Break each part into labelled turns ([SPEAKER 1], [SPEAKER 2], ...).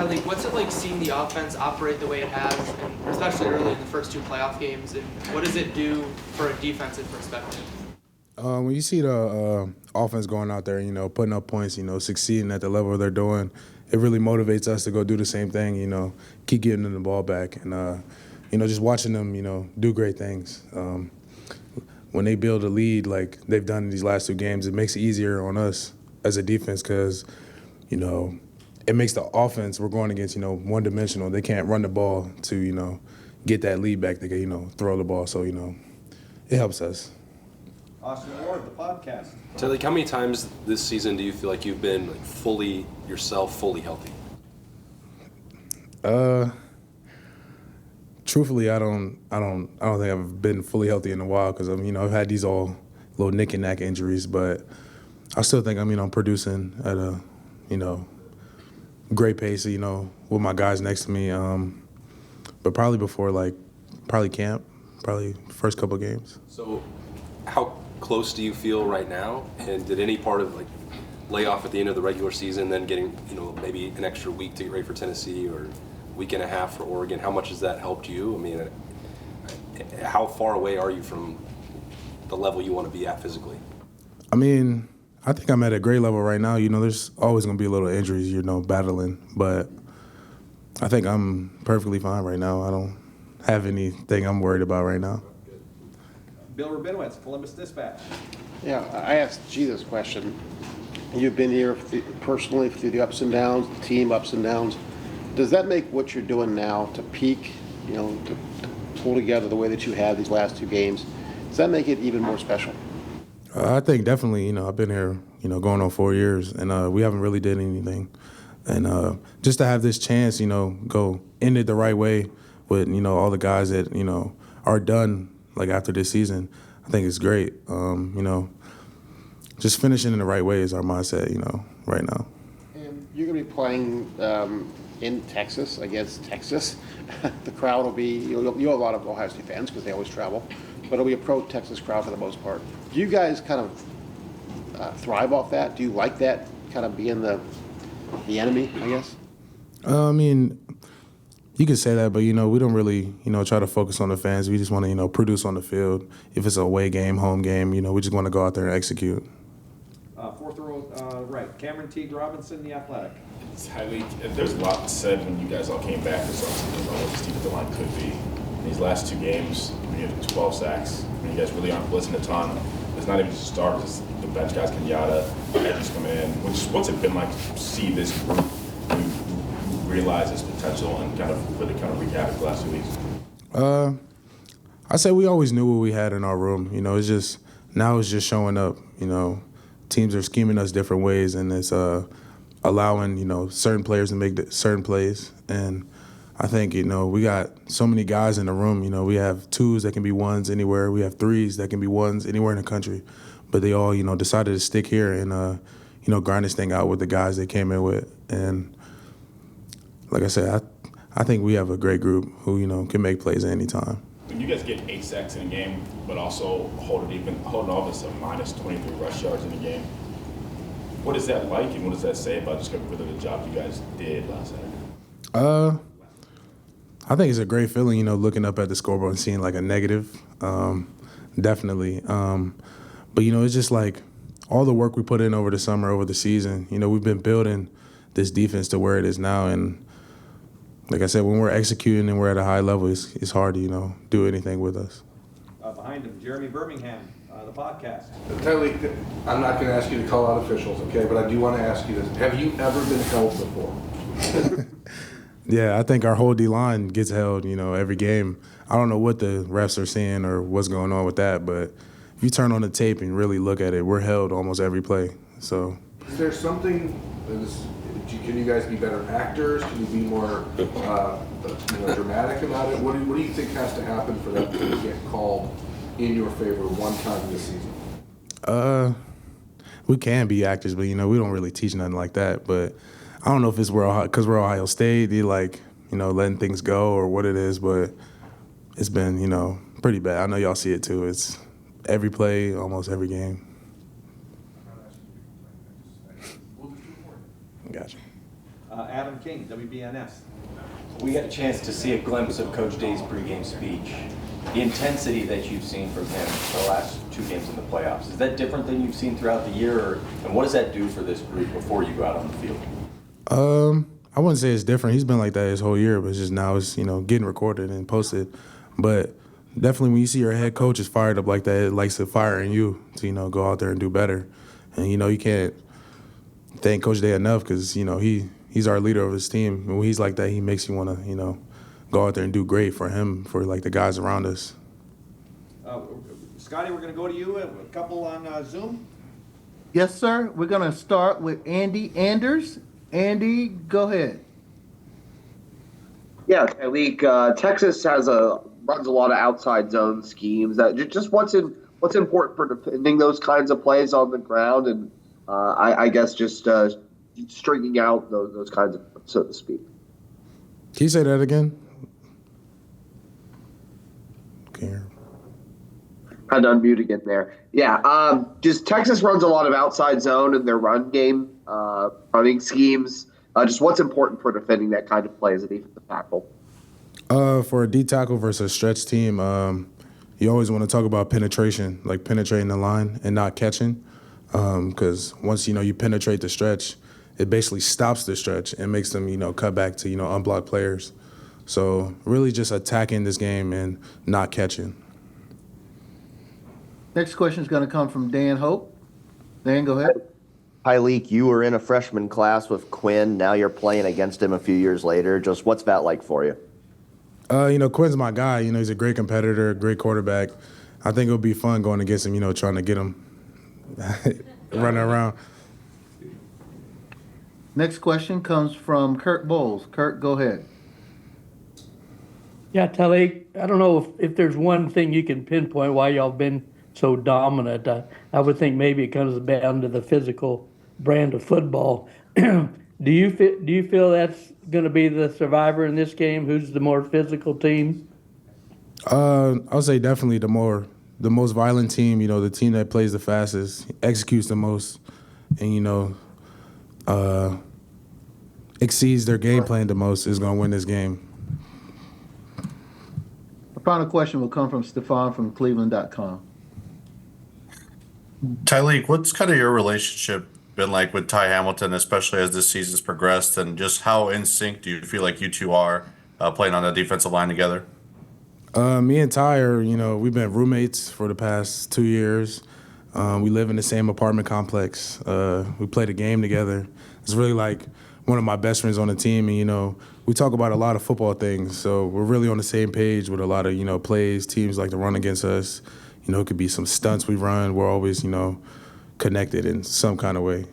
[SPEAKER 1] Tyleik, what's it like seeing the offense operate the way it has, and especially early in the first 2 playoff games, and what does it do for a defensive perspective?
[SPEAKER 2] When you see the offense going out there, putting up points, succeeding at the level they're doing, it really motivates us to go do the same thing, keep getting them the ball back. And, just watching them, do great things. When they build a lead like they've done in these last 2 games, it makes it easier on us as a defense because, it makes the offense we're going against, one-dimensional. They can't run the ball to, get that lead back. They can, throw the ball. So, it helps us.
[SPEAKER 3] Austin Ward, the podcast.
[SPEAKER 4] Tyleik, how many times this season do you feel like you've been fully yourself, fully healthy?
[SPEAKER 2] Truthfully, I don't think I've been fully healthy in a while because I've had these all little nick and knack injuries, but I still think I'm producing at a great pace, with my guys next to me. But probably before camp, probably first couple of games.
[SPEAKER 4] So, how close do you feel right now? And did any part of lay off at the end of the regular season, then getting maybe an extra week to get ready for Tennessee or week and a half for Oregon? How much has that helped you? I mean, how far away are you from the level you want to be at physically?
[SPEAKER 2] I mean, I think I'm at a great level right now. There's always going to be a little injuries, battling. But I think I'm perfectly fine right now. I don't have anything I'm worried about right now.
[SPEAKER 3] Bill Rabinowitz, Columbus Dispatch.
[SPEAKER 5] Yeah, I asked G this question. You've been here personally through the ups and downs, the team ups and downs. Does that make what you're doing now to peak, to pull together the way that you have these last 2 games, does that make it even more special?
[SPEAKER 2] I think definitely, I've been here, going on 4 years, and we haven't really did anything. And just to have this chance, go end it the right way with, all the guys that, are done, after this season, I think it's great. Just finishing in the right way is our mindset, right now.
[SPEAKER 5] And you're going to be playing in Texas against Texas. The crowd will be, you'll have a lot of Ohio State fans because they always travel, but it'll be a pro-Texas crowd for the most part. Do you guys kind of thrive off that? Do you like that, kind of being the enemy, I guess?
[SPEAKER 2] I mean, you could say that, but, we don't really, try to focus on the fans. We just want to, produce on the field. If it's a away game, home game, we just want to go out there and execute.
[SPEAKER 3] Fourth row right, Cameron Teague Robinson, The Athletic.
[SPEAKER 6] Tyleik, there's a lot said when you guys all came back this offseason about what this defensive line could be. In these last 2 games, we had 12 sacks. You guys really aren't blitzing a ton. It's not even just starters, it's the bench guys, Kenyatta, edges coming in. What's it been like to see this group realize its potential and really wreak havoc the last 2 weeks?
[SPEAKER 2] I say we always knew what we had in our room. It's just now it's just showing up. Teams are scheming us different ways, and it's allowing certain players to make certain plays. And I think we got so many guys in the room. We have 2s that can be 1s anywhere. We have 3s that can be 1s anywhere in the country. But they all decided to stick here and grind this thing out with the guys they came in with. And like I said, I think we have a great group who can make plays at any time.
[SPEAKER 6] When you guys get 8 sacks in a game, but also holding off to minus 23 rush yards in a game, what is that like, and what does that say about just really the job you guys did last Saturday?
[SPEAKER 2] I think it's a great feeling, looking up at the scoreboard and seeing a negative, definitely. But it's just all the work we put in over the summer, over the season. We've been building this defense to where it is now, and like I said, when we're executing and we're at a high level, it's hard to, do anything with us.
[SPEAKER 3] Behind him, Jeremy Birmingham, the podcast.
[SPEAKER 7] Tyleik, I'm not going to ask you to call out officials, okay? But I do want to ask you this. Have you ever been held before?
[SPEAKER 2] Yeah, I think our whole D-line gets held, every game. I don't know what the refs are seeing or what's going on with that, but if you turn on the tape and really look at it, we're held almost every play. So,
[SPEAKER 7] is there something can you guys be better actors? Can you be more dramatic about it? What do you think has to happen for that to get called in your favor one time this season?
[SPEAKER 2] We can be actors, but we don't really teach nothing like that. But I don't know if it's because we're Ohio State, they letting things go or what it is. But it's been pretty bad. I know y'all see it too. It's every play, almost every game. Gotcha.
[SPEAKER 3] Adam King, WBNS.
[SPEAKER 8] We got a chance to see a glimpse of Coach Day's pregame speech. The intensity that you've seen from him the last 2 games in the playoffs, is that different than you've seen throughout the year? And what does that do for this group before you go out on the field?
[SPEAKER 2] I wouldn't say it's different. He's been like that his whole year, but it's just now it's, getting recorded and posted. But definitely when you see your head coach is fired up like that, it likes to fire in you to, go out there and do better. And, you can't thank Coach Day enough because, he's our leader of his team. And when he's like that, he makes you want to, go out there and do great for him, for, the guys around us.
[SPEAKER 3] Scotty, we're going to go to you. A couple on Zoom.
[SPEAKER 9] Yes, sir. We're going to start with Andy Anders. Andy, go ahead.
[SPEAKER 10] Yeah, Tyleik, Texas runs a lot of outside zone schemes. Just what's important for defending those kinds of plays on the ground, and I guess just stringing out those kinds of, so to speak.
[SPEAKER 2] Can you say that again? Okay.
[SPEAKER 10] Had to unmute again there. Yeah, just Texas runs a lot of outside zone in their run game, running schemes. Just what's important for defending that kind of play as a defensive tackle?
[SPEAKER 2] For a D tackle versus a stretch team, you always want to talk about penetration, like penetrating the line and not catching. Because once, you penetrate the stretch, it basically stops the stretch and makes them, cut back to, unblocked players. So really just attacking this game and not catching.
[SPEAKER 9] Next question is going to come from Dan Hope. Dan, go ahead.
[SPEAKER 11] Tyleik, you were in a freshman class with Quinn. Now you're playing against him a few years later. Just what's that like for you?
[SPEAKER 2] Quinn's my guy. He's a great competitor, great quarterback. I think it'll be fun going against him, trying to get him running around.
[SPEAKER 9] Next question comes from Kurt Bowles. Kurt, go ahead.
[SPEAKER 12] Yeah, Tyleik, I don't know if there's one thing you can pinpoint why y'all been so dominant. I would think maybe it comes down to the physical brand of football. Do you feel that's going to be the survivor in this game? Who's the more physical team?
[SPEAKER 2] I'll say definitely the most violent team. The team that plays the fastest, executes the most, and exceeds their game plan the most is going to win this game.
[SPEAKER 9] The final question will come from Stefan from Cleveland.com.
[SPEAKER 13] Tyleik, what's kind of your relationship been like with Tai Hamilton, especially as this season's progressed, and just how in sync do you feel like you two are playing on the defensive line together?
[SPEAKER 2] Me and Ty are, we've been roommates for the past 2 years. We live in the same apartment complex. We played a game together. It's really like one of my best friends on the team, and, we talk about a lot of football things, so we're really on the same page with a lot of, plays. Teams like to run against us. It could be some stunts we run. We're always, connected in some kind of way.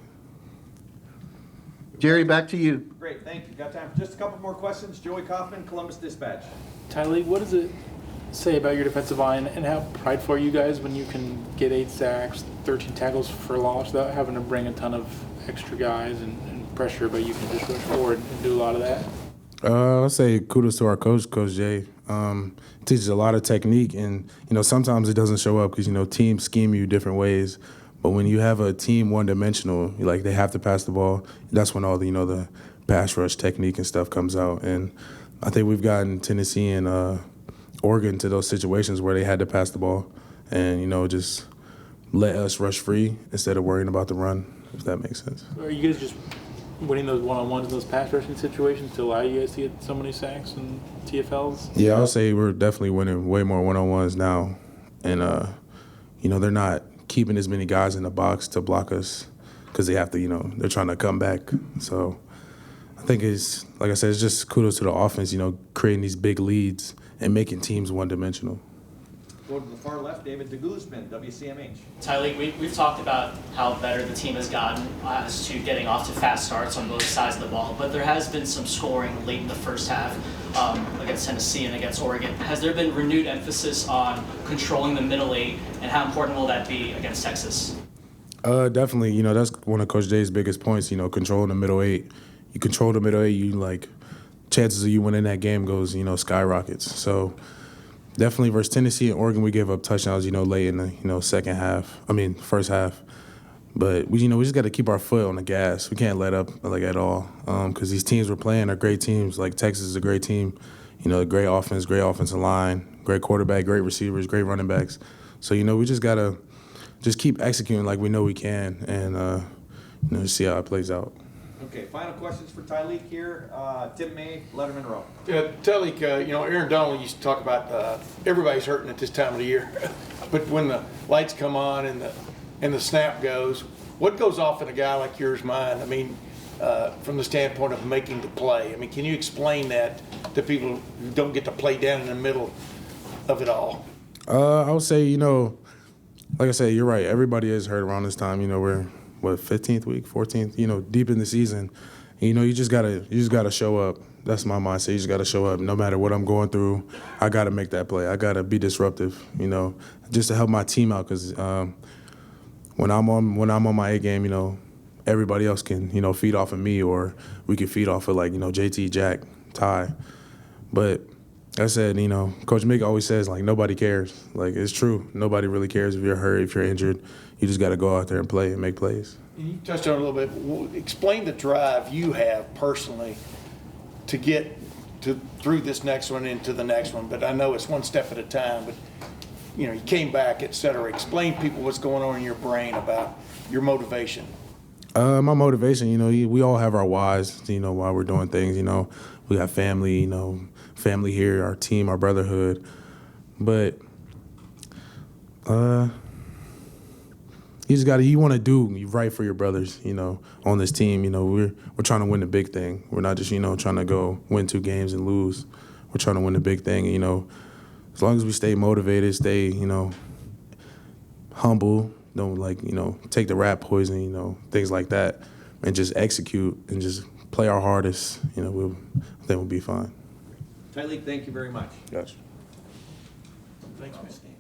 [SPEAKER 9] Jerry, back to you.
[SPEAKER 3] Great, thank you. Got time for just a couple more questions. Joey Kaufman, Columbus Dispatch.
[SPEAKER 14] Tyleik, what does it say about your defensive line and how prideful are you guys when you can get 8 sacks, 13 tackles for loss without having to bring a ton of extra guys and pressure, but you can just rush forward and do a lot of that?
[SPEAKER 2] I'll say kudos to our coach, Coach Jay. Teaches a lot of technique, and sometimes it doesn't show up because teams scheme you different ways. But when you have a team one-dimensional, like they have to pass the ball, that's when all the the pass rush technique and stuff comes out. And I think we've gotten Tennessee and Oregon to those situations where they had to pass the ball, and just let us rush free instead of worrying about the run, if that makes sense.
[SPEAKER 14] Are you guys just winning those one-on-ones in those pass rushing situations to allow you guys to get so many sacks and TFLs?
[SPEAKER 2] Yeah, I'll say we're definitely winning way more one-on-ones now. And, they're not keeping as many guys in the box to block us because they have to, they're trying to come back. So I think it's, like I said, it's just kudos to the offense, creating these big leads and making teams one-dimensional.
[SPEAKER 3] Go to the far left, David DeGuzman, WCMH.
[SPEAKER 15] Tyleik, we've talked about how better the team has gotten as to getting off to fast starts on both sides of the ball, but there has been some scoring late in the first half against Tennessee and against Oregon. Has there been renewed emphasis on controlling the middle 8, and how important will that be against Texas?
[SPEAKER 2] Definitely. That's one of Coach Jay's biggest points, controlling the middle 8. You control the middle 8, chances of you winning that game goes, skyrockets. So definitely versus Tennessee and Oregon, we gave up touchdowns, late in the, first half. But we just got to keep our foot on the gas. We can't let up like at all, because these teams we're playing are great teams. Like Texas is a great team, great offense, great offensive line, great quarterback, great receivers, great running backs. So we just gotta keep executing like we know we can, and see how it plays out.
[SPEAKER 3] Okay, final questions for Tyleik here. Tim May, Letterman Row.
[SPEAKER 16] Yeah, Tyleik, Aaron Donald used to talk about everybody's hurting at this time of the year, but when the lights come on and the snap goes, what goes off in a guy like yours mind? I mean, from the standpoint of making the play. I mean, can you explain that to people who don't get to play down in the middle of it all?
[SPEAKER 2] I would say, like I said, you're right. Everybody is hurt around this time. We're 15th week, 14th, deep in the season. You just gotta show up. That's my mindset. You just gotta show up. No matter what I'm going through, I gotta make that play. I gotta be disruptive, just to help my team out. Because when I'm on my A game, everybody else can, feed off of me, or we can feed off of like, JT, Jack, Ty. But I said, Coach Mick always says, like, nobody cares. Like, it's true. Nobody really cares if you're hurt, if you're injured. You just got to go out there and play and make plays.
[SPEAKER 16] You touched on it a little bit. Explain the drive you have personally to get through this next one into the next one. But I know it's one step at a time. But, you came back, et cetera. Explain to people what's going on in your brain about your motivation.
[SPEAKER 2] My motivation, we all have our whys, while we're doing things. We got family, family here, our team, our brotherhood. But you want to do right for your brothers, on this team. We're trying to win the big thing. We're not just, trying to go win 2 games and lose. We're trying to win the big thing, as long as we stay motivated, stay, humble, don't take the rat poison, things like that, and just execute and just play our hardest, I think we'll be fine.
[SPEAKER 3] Tyleik, thank you very much.
[SPEAKER 2] Gotcha.
[SPEAKER 16] Thanks, man.